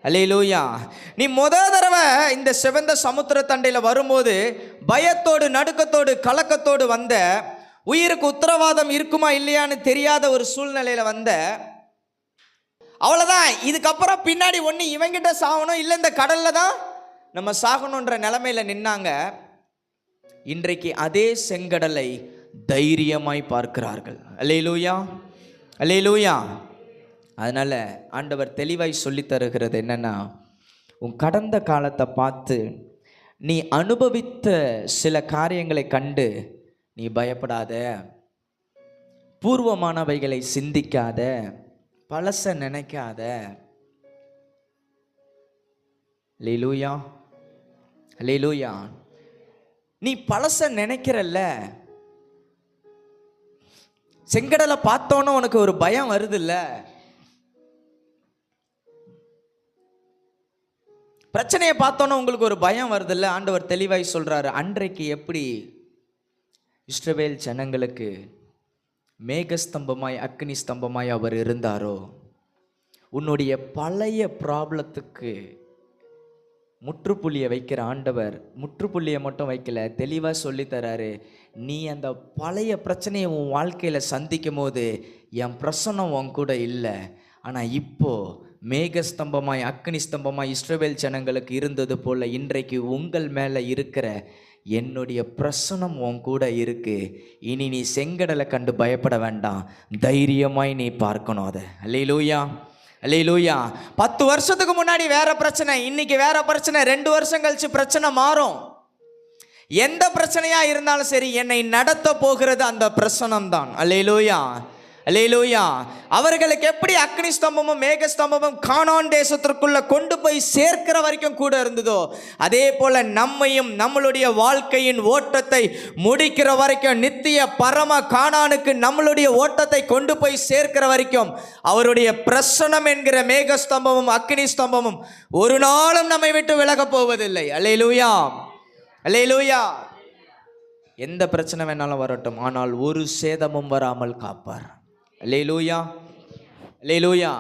அல்லேலூயா. நீ தடவை இந்த சிவந்த சமுத்திர தண்டையில் வரும்போது பயத்தோடு நடுக்கத்தோடு கலக்கத்தோடு வந்த, உயிருக்கு உத்தரவாதம் இருக்குமா இல்லையான்னு தெரியாத ஒரு சூழ்நிலையில வந்த, அவ்வளோதான். இதுக்கப்புறம் பின்னாடி ஒன்று இவங்கிட்ட சாகணும், இல்லை இந்த கடல்ல தான் நம்ம சாகணுன்ற நிலைமையில நின்னாங்க. இன்றைக்கு அதே செங்கடலை தைரியமாய் பார்க்கிறார்கள். அல்லேலூயா, அல்லேலூயா. அதனால ஆண்டவர் தெளிவாய் சொல்லி தருகிறது என்னன்னா, உன் கடந்த காலத்தை பார்த்து நீ அனுபவித்த சில காரியங்களை கண்டு நீ பயப்படாத, பூர்வமானவைகளை சிந்திக்காத, பழச நினைக்காத. அல்லேலூயா, அல்லேலூயா. நீ பழச நினைக்கிறல்ல, செங்கடலை பார்த்தோன்னு உனக்கு ஒரு பயம் வருதுல்ல, பிரச்சனையை பார்த்தோன்னு உங்களுக்கு ஒரு பயம் வருதில்ல. ஆண்டவர் தெளிவாய் சொல்றாரு, அன்றைக்கு எப்படி இஸ்ரவேல் ஜனங்களுக்கு மேகஸ்தம்பமாய் அக்னி ஸ்தம்பமாய் அவர் இருந்தாரோ, உன்னுடைய பழைய ப்ராப்ளத்துக்கு முற்றுப்புள்ளியை வைக்கிற ஆண்டவர் முற்றுப்புள்ளியை மட்டும் வைக்கல, தெளிவாக சொல்லித்தராரு. நீ அந்த பழைய பிரச்சனையை உன் வாழ்க்கையில் சந்திக்கும் போது என் பிரசன்னம் உன் கூட இல்லை, ஆனால் இப்போ மேகஸ்தம்பமாய் அக்னி ஸ்தம்பமாய் இஸ்ரவேல் ஜனங்களுக்கு இருந்தது போல இன்றைக்கு உங்கள் மேலே இருக்கிற என்னுடைய பிரசனம் உன் கூட இருக்கு. இனி நீ செங்கடலை கண்டு பயப்பட வேண்டாம், தைரியமாய் நீ பார்க்கணும் அதை. அல்லேலூயா, அல்லேலூயா. 10 வருஷத்துக்கு முன்னாடி வேற பிரச்சனை, இன்னைக்கு வேற பிரச்சனை, 2 வருஷம் கழிச்சு பிரச்சனை மாறும். எந்த பிரச்சனையா இருந்தாலும் சரி, என்னை நடத்த போகிறது அந்த பிரசனம் தான். அல்லேலூயா, அல்லேலூயா. அவர்களுக்கு எப்படி அக்னி ஸ்தம்பமும் மேக ஸ்தம்பமும் கானான் தேசத்திற்குள்ள கொண்டு போய் சேர்க்கிற வரைக்கும் கூட இருந்ததோ, அதே போல நம்மையும் நம்மளுடைய வாழ்க்கையின் ஓட்டத்தை முடிக்கிற வரைக்கும், நித்திய பரம கானானுக்கு நம்மளுடைய ஓட்டத்தை கொண்டு போய் சேர்க்கிற வரைக்கும் அவருடைய பிரசனம் என்கிற மேக ஸ்தம்பமும் அக்னி ஸ்தம்பமும் ஒரு நாளும் நம்மை விட்டு விலக போவதில்லை. அல்லேலூயா, அல்லேலூயா. எந்த பிரச்சனை வேணாலும் வரட்டும், ஆனால் ஒரு சேதமும் வராமல் காப்பார். அல்லேலூயா, அல்லேலூயா.